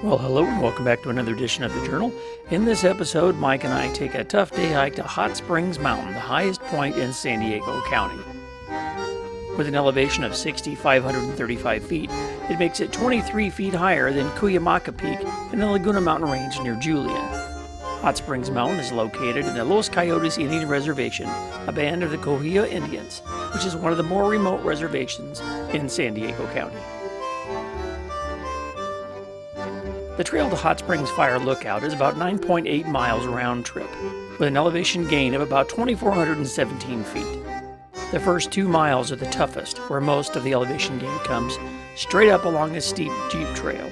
Well, hello and welcome back to another edition of the Journal. In this episode, Mike and I take a tough day hike to Hot Springs Mountain, the highest point in San Diego County. With an elevation of 6,535 feet, it makes it 23 feet higher than Cuyamaca Peak in the Laguna Mountain Range near Julian. Hot Springs Mountain is located in the Los Coyotes Indian Reservation, a band of the Coyote Indians, which is one of the more remote reservations in San Diego County. The trail to Hot Springs Fire Lookout is about 9.8 miles round trip, with an elevation gain of about 2,417 feet. The first 2 miles are the toughest, where most of the elevation gain comes straight up along a steep jeep trail.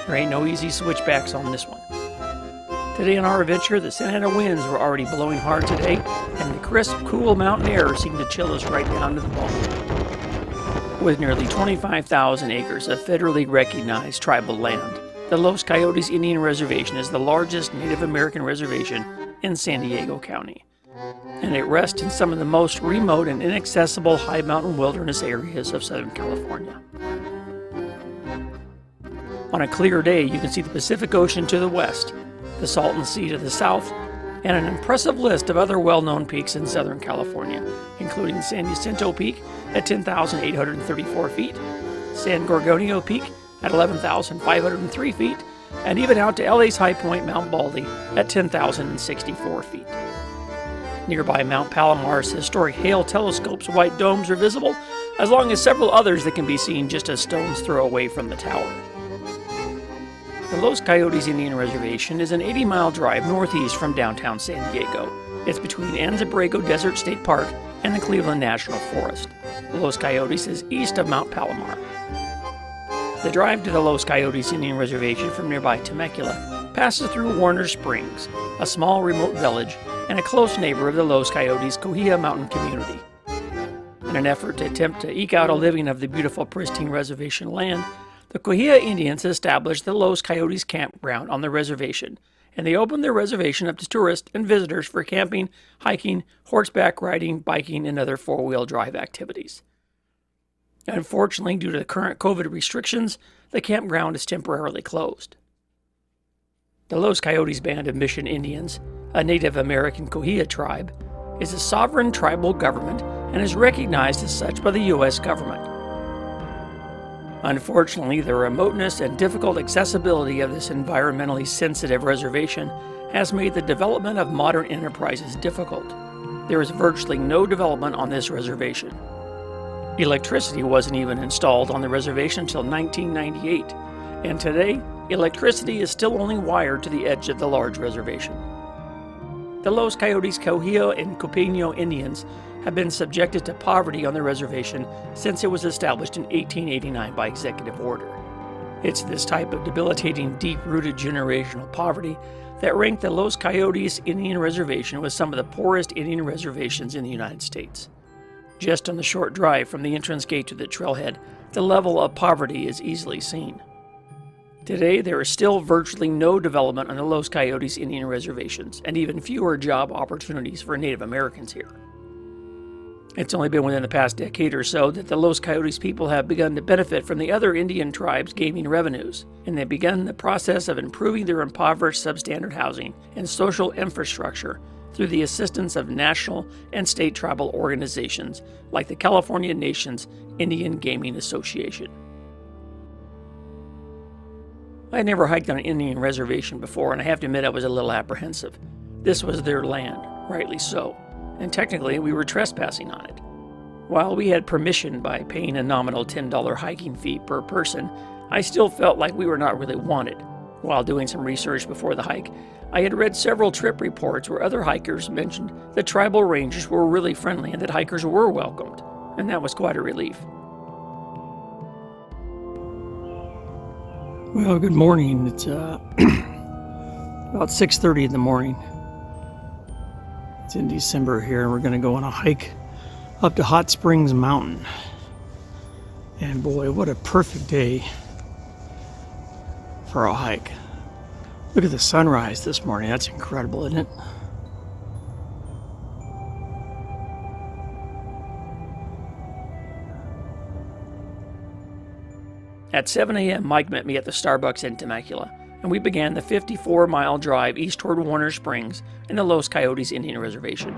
There ain't no easy switchbacks on this one. Today on our adventure, the Santa Ana winds were already blowing hard today, and the crisp, cool mountain air seemed to chill us right down to the bone. With nearly 25,000 acres of federally recognized tribal land, the Los Coyotes Indian Reservation is the largest Native American reservation in San Diego County, and it rests in some of the most remote and inaccessible high mountain wilderness areas of Southern California. On a clear day, you can see the Pacific Ocean to the west, the Salton Sea to the south, and an impressive list of other well-known peaks in Southern California, including San Jacinto Peak at 10,834 feet, San Gorgonio Peak at 11,503 feet, and even out to LA's high point, Mount Baldy, at 10,064 feet. Nearby Mount Palomar's historic Hale Telescope's white domes are visible, as long as several others that can be seen just a stone's throw away from the tower. The Los Coyotes Indian Reservation is an 80-mile drive northeast from downtown San Diego. It's between Anza-Borrego Desert State Park and the Cleveland National Forest. The Los Coyotes is east of Mount Palomar. The drive to the Los Coyotes Indian Reservation from nearby Temecula passes through Warner Springs, a small remote village and a close neighbor of the Los Coyotes Cohia Mountain community. In an effort to attempt to eke out a living of the beautiful pristine reservation land, the Cohia Indians established the Los Coyotes campground on the reservation, and they opened their reservation up to tourists and visitors for camping, hiking, horseback riding, biking, and other four-wheel drive activities. Unfortunately, due to the current COVID restrictions, the campground is temporarily closed. The Los Coyotes Band of Mission Indians, a Native American Cohia tribe, is a sovereign tribal government and is recognized as such by the U.S. government. Unfortunately, the remoteness and difficult accessibility of this environmentally sensitive reservation has made the development of modern enterprises difficult. There is virtually no development on this reservation. Electricity wasn't even installed on the reservation until 1998, and today, electricity is still only wired to the edge of the large reservation. The Los Coyotes Cohia and Copeño Indians have been subjected to poverty on the reservation since it was established in 1889 by executive order. It's this type of debilitating, deep-rooted generational poverty that ranked the Los Coyotes Indian Reservation with some of the poorest Indian reservations in the United States. Just on the short drive from the entrance gate to the trailhead, the level of poverty is easily seen. Today, there is still virtually no development on the Los Coyotes Indian reservations, and even fewer job opportunities for Native Americans here. It's only been within the past decade or so that the Los Coyotes people have begun to benefit from the other Indian tribes gaining revenues, and they've begun the process of improving their impoverished substandard housing and social infrastructure through the assistance of national and state tribal organizations like the California Nation's Indian Gaming Association. I had never hiked on an Indian reservation before, and I have to admit I was a little apprehensive. This was their land, rightly so, and technically we were trespassing on it. While we had permission by paying a nominal $10 hiking fee per person, I still felt like we were not really wanted. While doing some research before the hike, I had read several trip reports where other hikers mentioned that tribal rangers were really friendly and that hikers were welcomed, and that was quite a relief. Well, good morning. It's about 6:30 in the morning. It's in December here, and we're going to go on a hike up to Hot Springs Mountain. And boy, what a perfect day for a hike. Look at the sunrise this morning. That's incredible, isn't it? At 7 a.m., Mike met me at the Starbucks in Temecula, and we began the 54-mile drive east toward Warner Springs and the Los Coyotes Indian Reservation.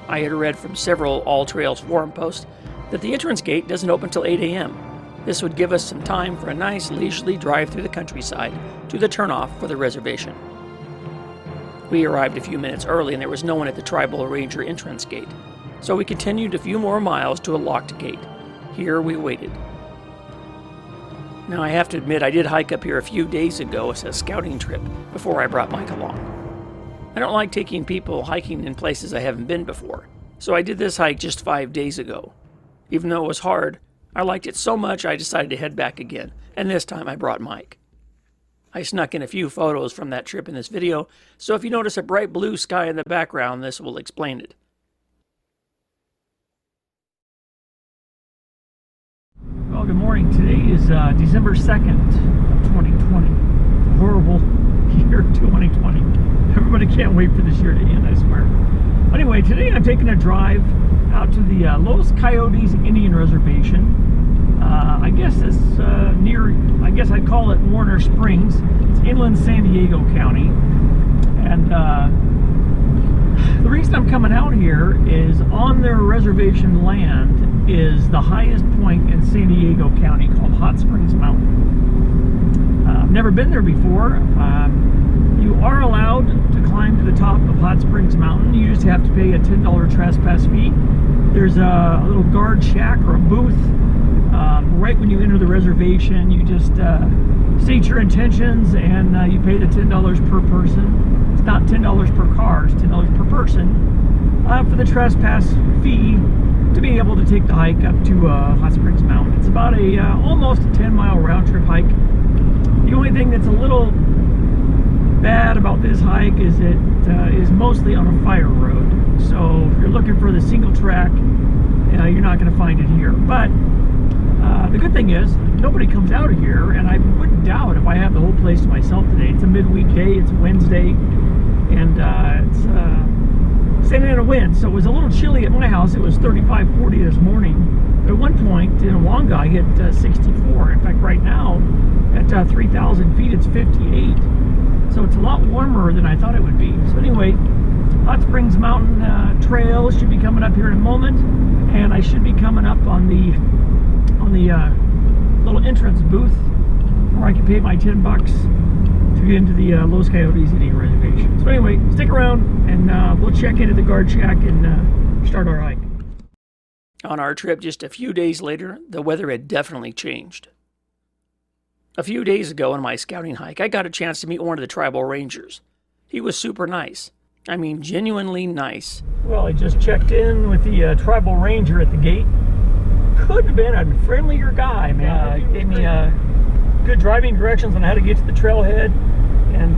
I had read from several All Trails forum posts that the entrance gate doesn't open till 8 a.m. This would give us some time for a nice leisurely drive through the countryside to the turnoff for the reservation. We arrived a few minutes early and there was no one at the Tribal Ranger entrance gate, so we continued a few more miles to a locked gate. Here we waited. Now I have to admit I did hike up here a few days ago as a scouting trip before I brought Mike along. I don't like taking people hiking in places I haven't been before, so I did this hike just 5 days ago. Even though it was hard, I liked it so much I decided to head back again, and this time I brought Mike. I snuck in a few photos from that trip in this video, so if you notice a bright blue sky in the background, this will explain it. Well, good morning. Today is December 2nd of 2020. Horrible year 2020. Everybody can't wait for this year to end, I swear. Anyway, today I'm taking a drive out to the Los Coyotes Indian Reservation. I guess it's near, I guess I'd call it Warner Springs. It's inland San Diego County. And the reason I'm coming out here is on their reservation land is the highest point in San Diego County called Hot Springs Mountain. I've never been there before. You are allowed to climb to the top of Hot Springs Mountain. You just have to pay a $10 trespass fee. There's a little guard shack or a booth right when you enter the reservation. You just state your intentions and you pay the $10 per person. It's not $10 per car, it's $10 per person for the trespass fee to be able to take the hike up to Hot Springs Mountain. It's about a almost a 10-mile round trip hike. The only thing that's a little bad about this hike is it is mostly on a fire road. So if you're looking for the single track, you're not going to find it here. But the good thing is nobody comes out of here, and I wouldn't doubt if I have the whole place to myself today. It's a midweek day, it's Wednesday, and it's Santa Ana wind, so it was a little chilly at my house. It was 35-40 this morning. But at one point in Wanga I hit 64. In fact, right now at 3,000 feet it's 58. So it's a lot warmer than I thought it would be. So anyway, Hot Springs Mountain Trail should be coming up here in a moment, and I should be coming up on the little entrance booth where I can pay my $10 to get into the Los Coyotes Indian Reservation. So anyway, stick around and we'll check into the guard shack and start our hike. On our trip just a few days later, the weather had definitely changed. A few days ago on my scouting hike, I got a chance to meet one of the tribal rangers. He was super nice. I mean, genuinely nice. Well, I just checked in with the tribal ranger at the gate. Couldn't have been a friendlier guy, man. He gave me good driving directions on how to get to the trailhead, and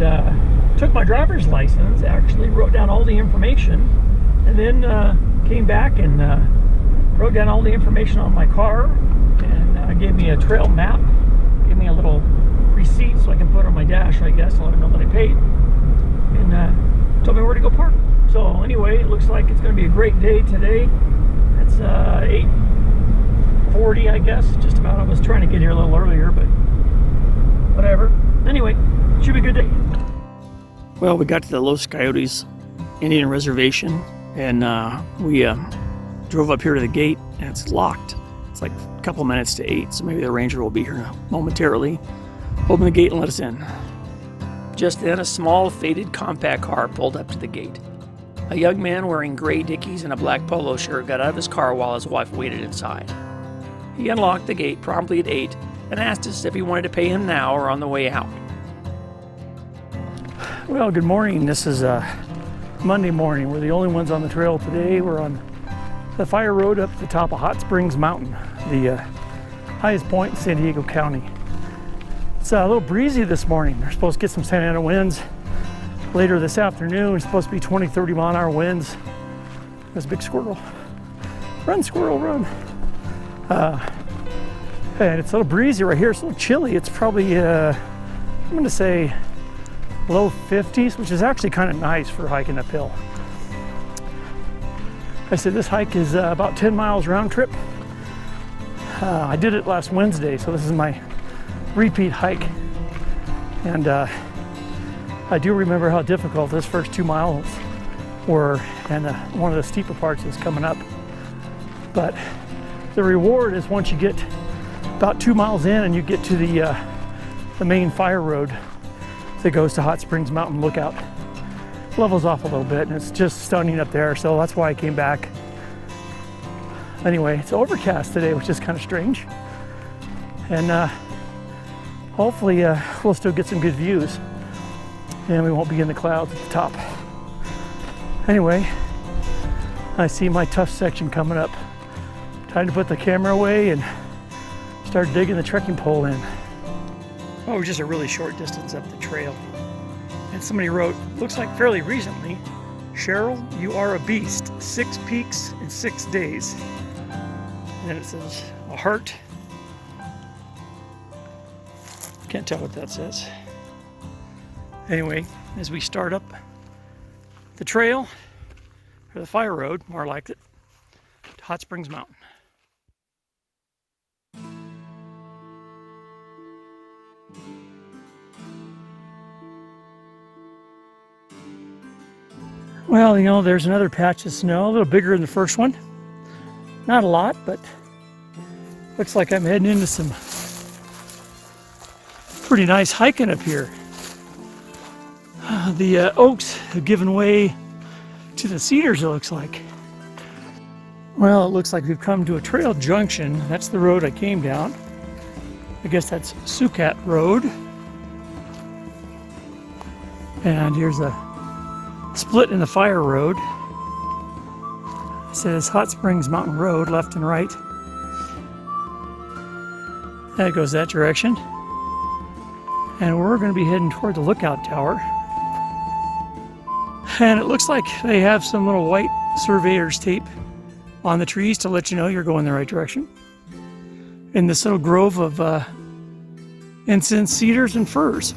took my driver's license, actually wrote down all the information, and then came back and wrote down all the information on my car, and gave me a trail map. Give me a little receipt so I can put on my dash, I guess, so I know that I paid, and told me where to go park. So anyway, it looks like it's going to be a great day today. It's 8:40, I guess, just about. I was trying to get here a little earlier, but whatever. Anyway, should be a good day. Well, we got to the Los Coyotes Indian Reservation, and we drove up here to the gate, and it's locked. It's like a couple minutes to 8, so maybe the ranger will be here momentarily. Open the gate and let us in. Just then, a small, faded compact car pulled up to the gate. A young man wearing gray Dickies and a black polo shirt got out of his car while his wife waited inside. He unlocked the gate promptly at 8 and asked us if he wanted to pay him now or on the way out. Well, good morning. This is Monday morning. We're the only ones on the trail today. We're on the fire road up the top of Hot Springs Mountain, the highest point in San Diego County. It's a little breezy this morning. We're supposed to get some Santa Ana winds later this afternoon. It's supposed to be 20-30 mile an hour winds. There's a big squirrel. Run, squirrel, run. And it's a little breezy right here. It's a little chilly. It's probably, I'm going to say low 50s, which is actually kind of nice for hiking uphill. I said this hike is about 10 miles round trip. I did it last Wednesday, so this is my repeat hike. And I do remember how difficult this first 2 miles were, and one of the steeper parts is coming up. But the reward is once you get about 2 miles in and you get to the main fire road that goes to Hot Springs Mountain Lookout. Levels off a little bit and it's just stunning up there, so that's why I came back. Anyway, it's overcast today, which is kind of strange. And hopefully we'll still get some good views and we won't be in the clouds at the top. Anyway, I see my tough section coming up. Time to put the camera away and start digging the trekking pole in. Oh, we're just a really short distance up the trail. And somebody wrote, looks like fairly recently, Cheryl, you are a beast. 6 peaks in 6 days. And then it says a heart. Can't tell what that says. Anyway, as we start up the trail, or the fire road, more like it, to Hot Springs Mountain. Well, you know, there's another patch of snow, a little bigger than the first one. Not a lot, but looks like I'm heading into some pretty nice hiking up here. The oaks have given way to the cedars, it looks like. Well, it looks like we've come to a trail junction. That's the road I came down. I guess that's Sucat Road. And here's a split in the fire road. It says Hot Springs Mountain Road, left and right. That goes that direction. And we're going to be heading toward the lookout tower. And it looks like they have some little white surveyor's tape on the trees to let you know you're going the right direction. In this little grove of incense, cedars, and firs.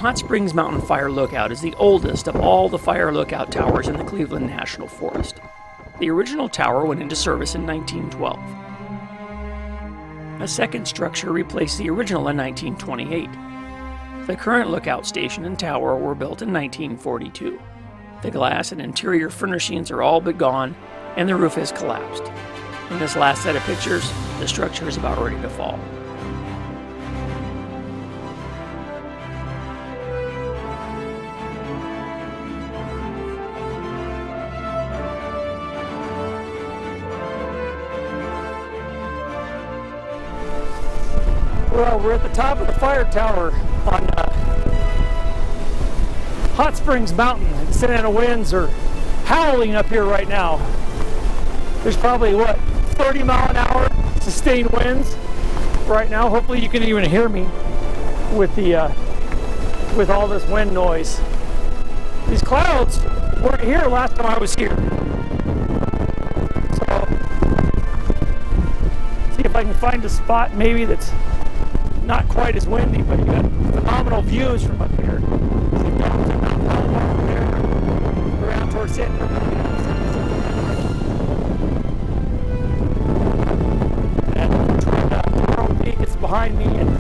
Hot Springs Mountain Fire Lookout is the oldest of all the fire lookout towers in the Cleveland National Forest. The original tower went into service in 1912. A second structure replaced the original in 1928. The current lookout station and tower were built in 1942. The glass and interior furnishings are all but gone, and the roof has collapsed. In this last set of pictures, the structure is about ready to fall. Well, we're at the top of the fire tower on Hot Springs Mountain. The Santa Ana winds are howling up here right now. There's probably, 30 mile an hour sustained winds right now. Hopefully you can even hear me with with all this wind noise. These clouds weren't here last time I was here. So, see if I can find a spot maybe that's not quite as windy, but you got phenomenal views from up here. See mountains and Mount Palomar over there, around towards it. And toward Coral Peak, it's behind me, and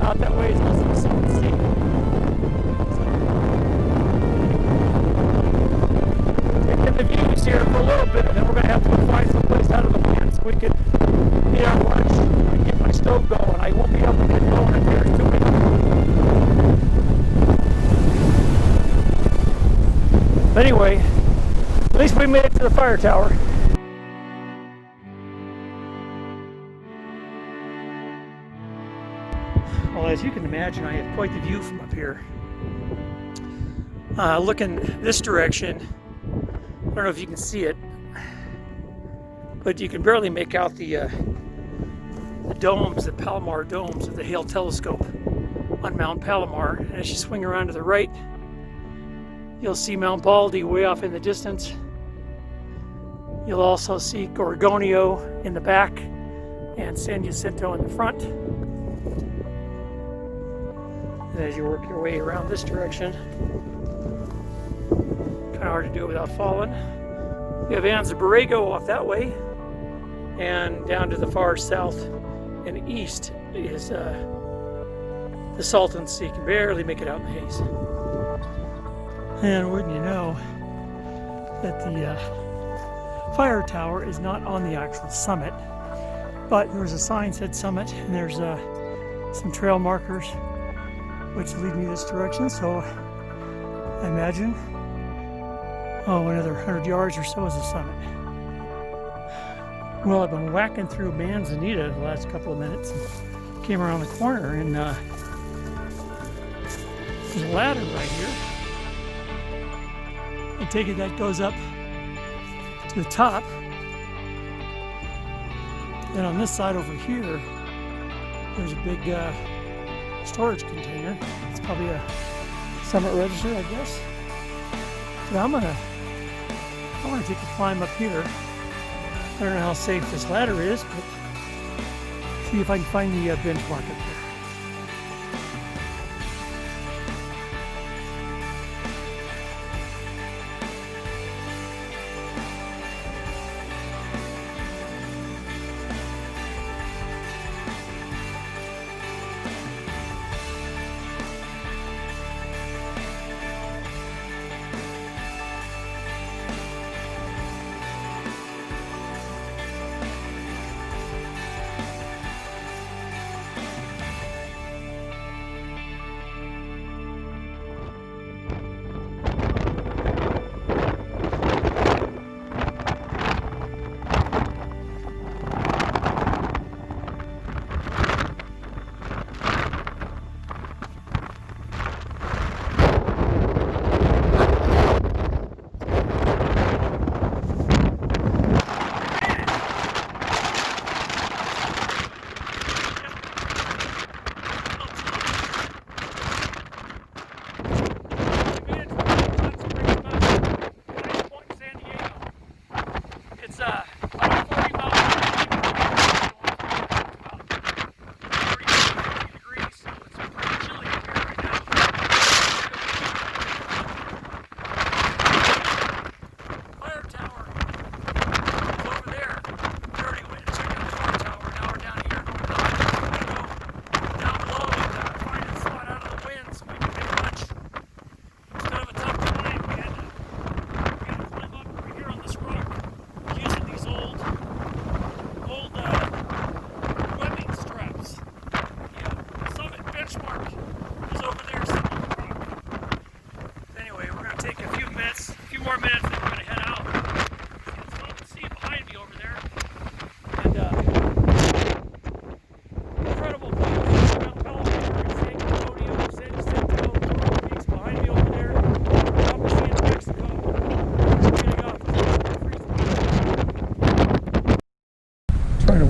out that way is also the Salton Sea. Taking the views here for a little bit, and then we're going to have to go find some place out of the wind so we can eat our lunch and get my stove going. I won't be able to get going if there's too many. But anyway, at least we made it to the fire tower. Well, as you can imagine, I have quite the view from up here. Looking this direction, I don't know if you can see it. but you can barely make out the domes, the Palomar domes of the Hale telescope on Mount Palomar. And as you swing around to the right, you'll see Mount Baldy way off in the distance. You'll also see Gorgonio in the back and San Jacinto in the front. And as you work your way around this direction, kind of hard to do it without falling. You have Anza Borrego off that way, and down to the far south and east is the Salton Sea. You can barely make it out in the haze. And wouldn't you know that the fire tower is not on the actual summit, but there's a sign that said summit, and there's some trail markers which lead me this direction. So I imagine, another 100 yards or so is the summit. Well, I've been whacking through Manzanita the last couple of minutes and came around the corner, and there's a ladder right here. I take it that goes up to the top. And on this side over here, there's a big storage container. It's probably a summit register, I guess. But I want to take a climb up here. I don't know how safe this ladder is, but see if I can find the benchmark up there.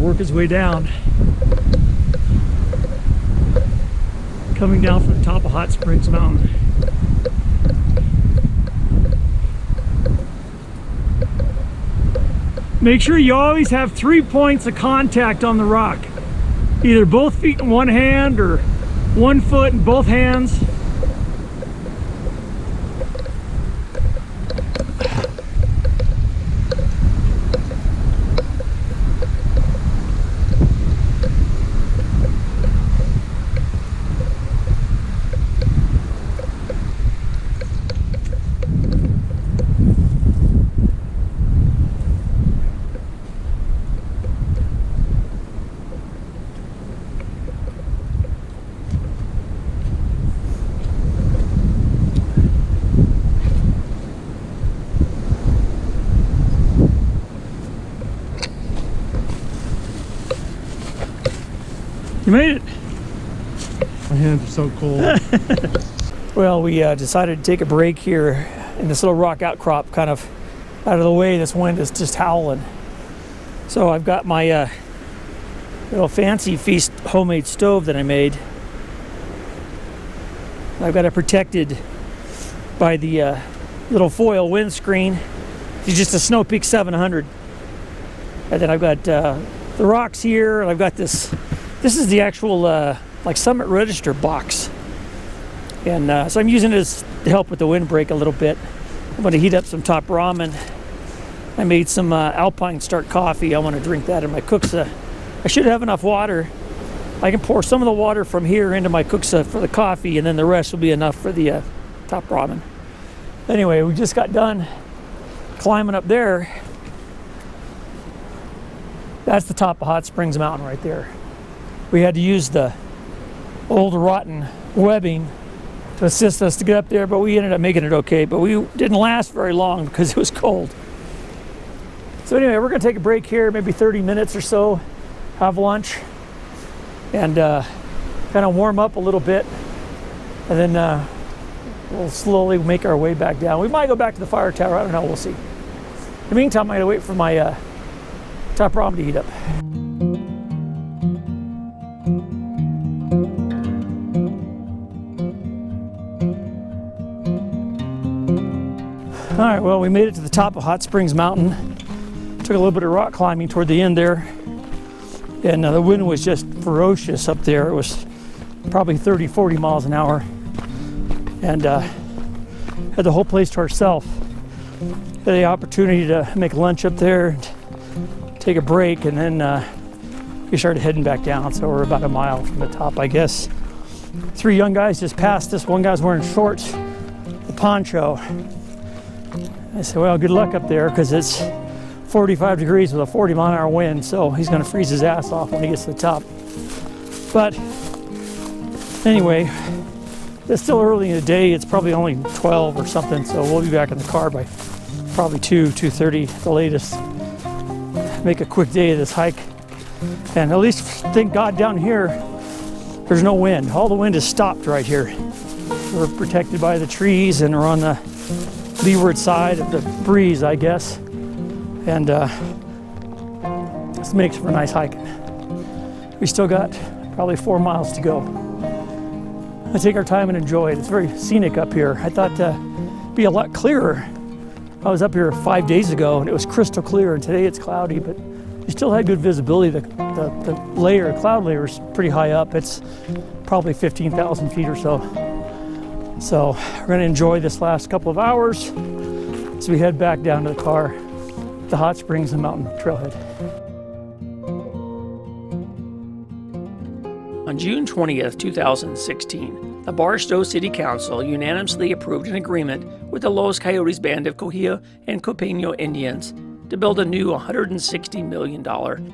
Work his way down, coming down from the top of Hot Springs Mountain. Make sure you always have 3 points of contact on the rock, either both feet in one hand or 1 foot in both hands. You made it. My hands are so cold. Well, we decided to take a break here in this little rock outcrop, kind of out of the way. This wind is just howling. So I've got my little fancy feast homemade stove that I made. I've got it protected by the little foil windscreen. It's just a Snow Peak 700. And then I've got the rocks here, and I've got this. This is the actual like Summit Register box. And so I'm using this to help with the windbreak a little bit. I'm going to heat up some top ramen. I made some Alpine Start coffee. I want to drink that in my Cooksa. I should have enough water. I can pour some of the water from here into my Cooksa for the coffee, and then the rest will be enough for the top ramen. Anyway, we just got done climbing up there. That's the top of Hot Springs Mountain right there. We had to use the old rotten webbing to assist us to get up there, but we ended up making it okay. But we didn't last very long because it was cold. So anyway, we're gonna take a break here, maybe 30 minutes or so, have lunch, and kind of warm up a little bit, and then we'll slowly make our way back down. We might go back to the fire tower, I don't know, we'll see. In the meantime, I'm gonna wait for my top ramen to heat up. All right, well, we made it to the top of Hot Springs Mountain. Took a little bit of rock climbing toward the end there. And the wind was just ferocious up there. It was probably 30, 40 miles an hour. And had the whole place to ourselves. Had the opportunity to make lunch up there, and take a break, and then we started heading back down. So we're about a mile from the top, I guess. 3 young guys just passed us. One guy's wearing shorts, a poncho. I said, well, good luck up there, because it's 45 degrees with a 40-mile-an-hour wind, so he's going to freeze his ass off when he gets to the top. But anyway, it's still early in the day. It's probably only 12 or something, so we'll be back in the car by probably 2:30 at the latest. Make a quick day of this hike. And at least, thank God, down here, there's no wind. All the wind is stopped right here. We're protected by the trees, and we're on the leeward side of the breeze, I guess. And this makes for a nice hike. We still got probably 4 miles to go. Let's take our time and enjoy it. It's very scenic up here. I thought it'd be a lot clearer. I was up here 5 days ago and it was crystal clear, and today it's cloudy, but you still had good visibility. The cloud layer is pretty high up. It's probably 15,000 feet or so. So we're gonna enjoy this last couple of hours as we head back down to the car, the Hot Springs and Mountain Trailhead. On June 20th, 2016, the Barstow City Council unanimously approved an agreement with the Los Coyotes Band of Cohilla and Copeño Indians to build a new $160 million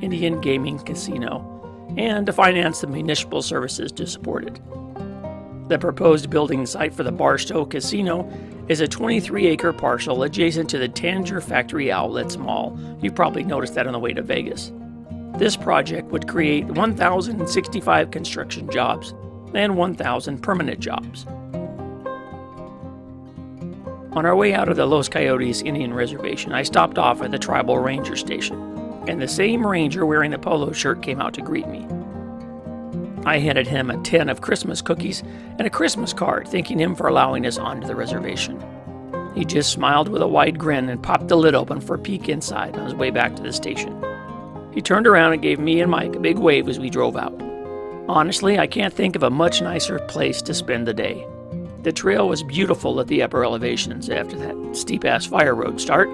Indian gaming casino and to finance the municipal services to support it. The proposed building site for the Barstow Casino is a 23-acre parcel adjacent to the Tanger Factory Outlets Mall. You probably noticed that on the way to Vegas. This project would create 1,065 construction jobs and 1,000 permanent jobs. On our way out of the Los Coyotes Indian Reservation, I stopped off at the Tribal Ranger Station, and the same ranger wearing the polo shirt came out to greet me. I handed him a tin of Christmas cookies and a Christmas card, thanking him for allowing us onto the reservation. He just smiled with a wide grin and popped the lid open for a peek inside on his way back to the station. He turned around and gave me and Mike a big wave as we drove out. Honestly, I can't think of a much nicer place to spend the day. The trail was beautiful at the upper elevations after that steep-ass fire road start.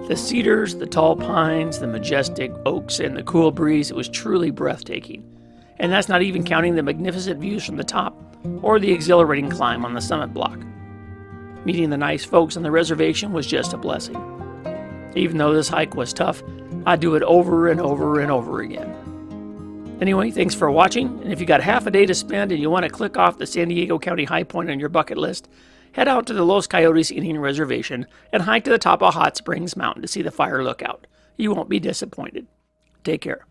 The cedars, the tall pines, the majestic oaks, and the cool breeze, it was truly breathtaking. And that's not even counting the magnificent views from the top or the exhilarating climb on the summit block. Meeting the nice folks on the reservation was just a blessing. Even though this hike was tough, I'd do it over and over and over again. Anyway, thanks for watching, and if you got half a day to spend and you want to click off the San Diego County high point on your bucket list, head out to the Los Coyotes Indian Reservation and hike to the top of Hot Springs Mountain to see the fire lookout. You won't be disappointed. Take care.